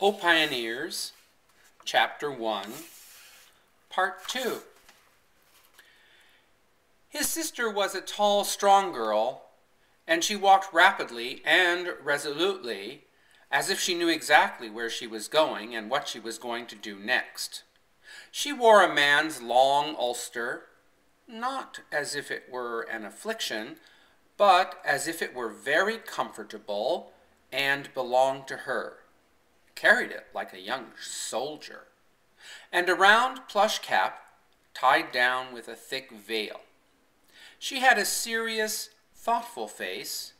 O Pioneers, Chapter 1, Part 2. His sister was a tall, strong girl, and she walked rapidly and resolutely, as if she knew exactly where she was going and what she was going to do next. She wore a man's long ulster, not as if it were an affliction, but as if it were very comfortable and belonged to her. Carried it like a young soldier, and a round plush cap tied down with a thick veil. She had a serious, thoughtful face,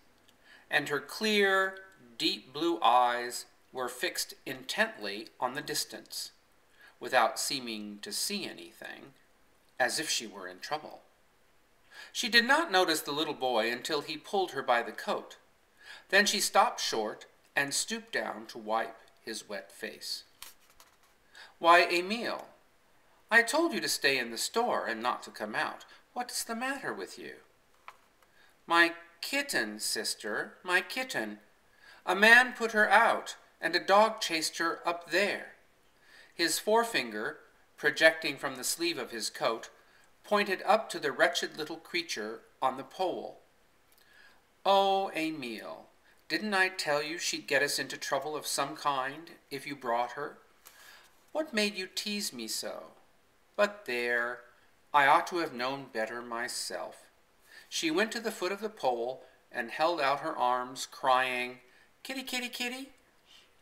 and her clear, deep blue eyes were fixed intently on the distance, without seeming to see anything, as if she were in trouble. She did not notice the little boy until he pulled her by the coat. Then she stopped short and stooped down to wipe his wet face. "Why, Emile, I told you to stay in the store and not to come out. What's the matter with you?" "My kitten, sister, my kitten. A man put her out, and a dog chased her up there." His forefinger, projecting from the sleeve of his coat, pointed up to the wretched little creature on the pole. "Oh, Emile, didn't I tell you she'd get us into trouble of some kind if you brought her? What made you tease me so? But there, I ought to have known better myself." She went to the foot of the pole and held out her arms, crying, "Kitty, kitty, kitty!"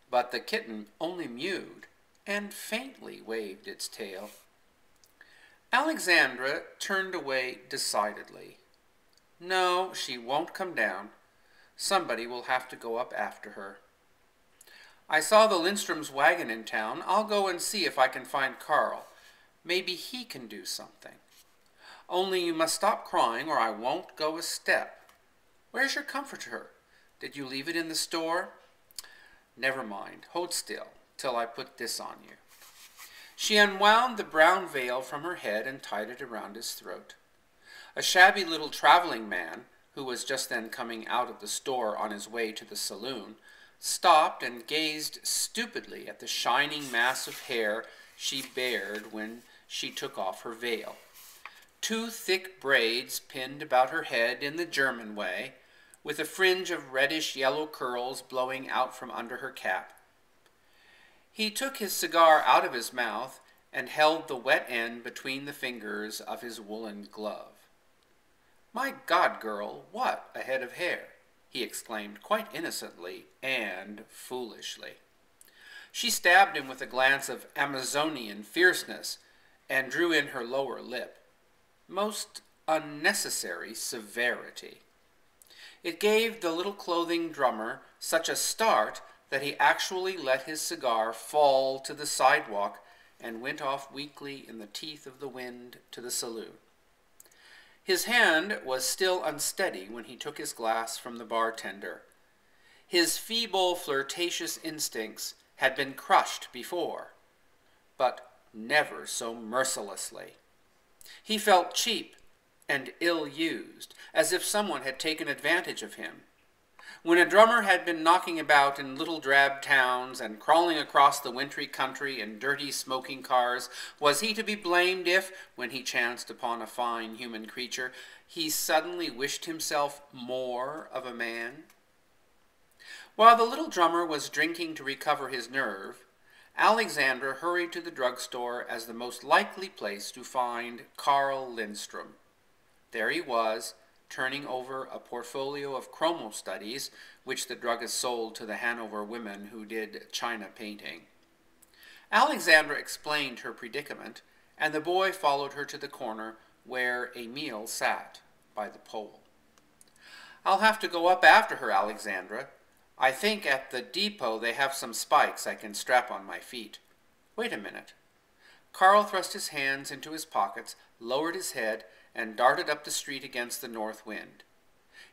But the kitten only mewed and faintly waved its tail. Alexandra turned away decidedly. "No, she won't come down. Somebody will have to go up after her. I saw the Lindstrom's wagon in town. I'll go and see if I can find Carl. Maybe he can do something. Only you must stop crying or I won't go a step. Where's your comforter? Did you leave it in the store? Never mind. Hold still till I put this on you." She unwound the brown veil from her head and tied it around his throat. A shabby little traveling man, who was just then coming out of the store on his way to the saloon, stopped and gazed stupidly at the shining mass of hair she bared when she took off her veil. Two thick braids pinned about her head in the German way, with a fringe of reddish-yellow curls blowing out from under her cap. He took his cigar out of his mouth and held the wet end between the fingers of his woolen glove. "My God, girl, what a head of hair!" he exclaimed quite innocently and foolishly. She stabbed him with a glance of Amazonian fierceness and drew in her lower lip. Most unnecessary severity. It gave the little clothing drummer such a start that he actually let his cigar fall to the sidewalk and went off weakly in the teeth of the wind to the saloon. His hand was still unsteady when he took his glass from the bartender. His feeble, flirtatious instincts had been crushed before, but never so mercilessly. He felt cheap and ill-used, as if someone had taken advantage of him. When a drummer had been knocking about in little drab towns and crawling across the wintry country in dirty smoking cars, was he to be blamed if, when he chanced upon a fine human creature, he suddenly wished himself more of a man? While the little drummer was drinking to recover his nerve, Alexandra hurried to the drugstore as the most likely place to find Carl Lindstrom. There he was, turning over a portfolio of chromo studies, which the druggist sold to the Hanover women who did china painting. Alexandra explained her predicament, and the boy followed her to the corner where Emile sat by the pole. "I'll have to go up after her, Alexandra. I think at the depot they have some spikes I can strap on my feet. Wait a minute." Carl thrust his hands into his pockets, lowered his head, and darted up the street against the north wind.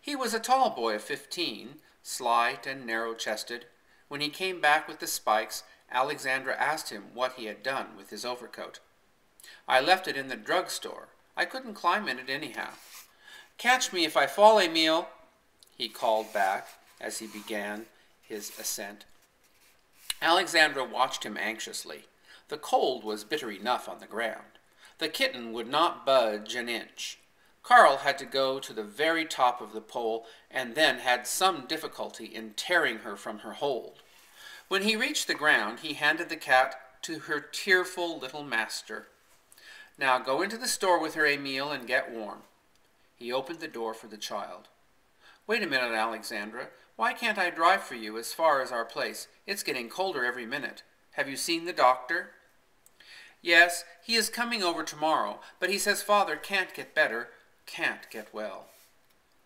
He was a tall boy of 15, slight and narrow-chested. When he came back with the spikes, Alexandra asked him what he had done with his overcoat. "I left it in the drugstore. I couldn't climb in it anyhow." "Catch me if I fall, Emile," he called back as he began his ascent. Alexandra watched him anxiously. The cold was bitter enough on the ground. The kitten would not budge an inch. Carl had to go to the very top of the pole and then had some difficulty in tearing her from her hold. When he reached the ground, he handed the cat to her tearful little master. "Now go into the store with her, Emile, and get warm." He opened the door for the child. "Wait a minute, Alexandra. Why can't I drive for you as far as our place? It's getting colder every minute. Have you seen the doctor?" "Yes, he is coming over tomorrow, but he says father can't get better, can't get well."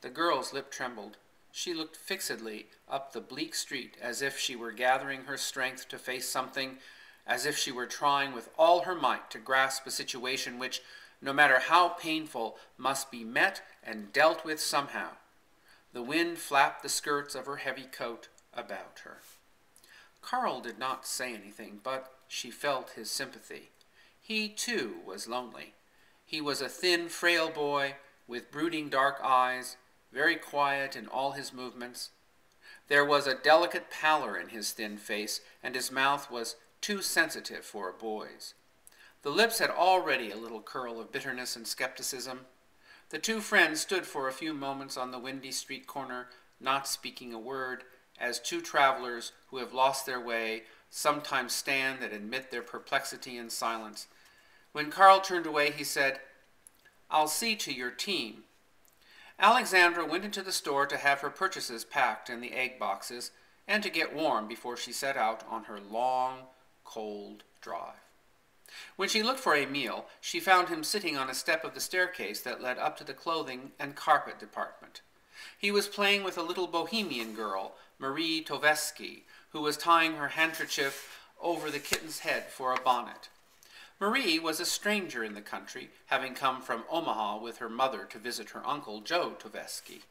The girl's lip trembled. She looked fixedly up the bleak street as if she were gathering her strength to face something, as if she were trying with all her might to grasp a situation which, no matter how painful, must be met and dealt with somehow. The wind flapped the skirts of her heavy coat about her. Carl did not say anything, but she felt his sympathy. He, too, was lonely. He was a thin, frail boy with brooding dark eyes, very quiet in all his movements. There was a delicate pallor in his thin face, and his mouth was too sensitive for a boy's. The lips had already a little curl of bitterness and skepticism. The two friends stood for a few moments on the windy street corner, not speaking a word, as two travelers who have lost their way sometimes stand and admit their perplexity in silence. When Carl turned away, he said, "I'll see to your team." Alexandra went into the store to have her purchases packed in the egg boxes and to get warm before she set out on her long, cold drive. When she looked for Emile, she found him sitting on a step of the staircase that led up to the clothing and carpet department. He was playing with a little Bohemian girl, Marie Tovesky, who was tying her handkerchief over the kitten's head for a bonnet. Marie was a stranger in the country, having come from Omaha with her mother to visit her uncle, Joe Tovesky.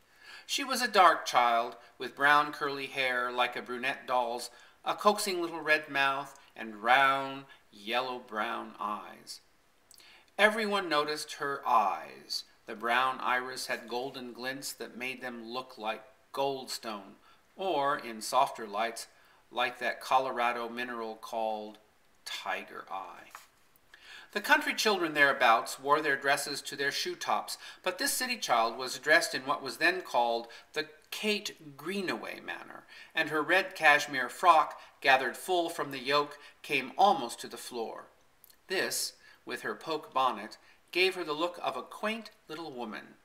She was a dark child, with brown curly hair like a brunette doll's, a coaxing little red mouth, and round, yellow-brown eyes. Everyone noticed her eyes. The brown iris had golden glints that made them look like goldstone, or, in softer lights, like that Colorado mineral called tiger eye. The country children thereabouts wore their dresses to their shoe tops, but this city child was dressed in what was then called the Kate Greenaway manner, and her red cashmere frock, gathered full from the yoke, came almost to the floor. This, with her poke bonnet, gave her the look of a quaint little woman.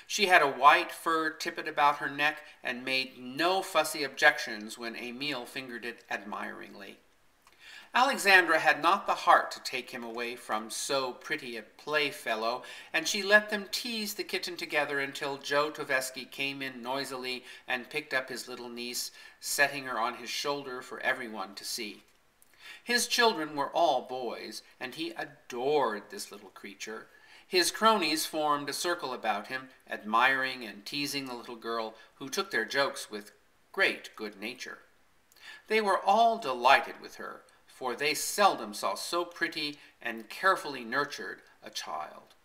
She had a white fur tippet about her neck and made no fussy objections when Emile fingered it admiringly. Alexandra had not the heart to take him away from so pretty a playfellow, and she let them tease the kitten together until Joe Tovesky came in noisily and picked up his little niece, setting her on his shoulder for everyone to see. His children were all boys, and he adored this little creature. His cronies formed a circle about him, admiring and teasing the little girl, who took their jokes with great good nature. They were all delighted with her, for they seldom saw so pretty and carefully nurtured a child.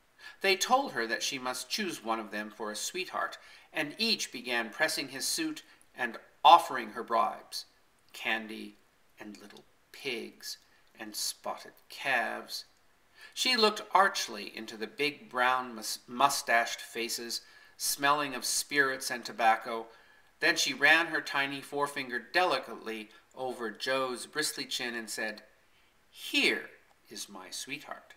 They told her that she must choose one of them for a sweetheart, and each began pressing his suit and offering her bribes, candy and little pigs and spotted calves. She looked archly into the big brown mustached faces, smelling of spirits and tobacco. Then she ran her tiny forefinger delicately over Joe's bristly chin and said, "Here is my sweetheart."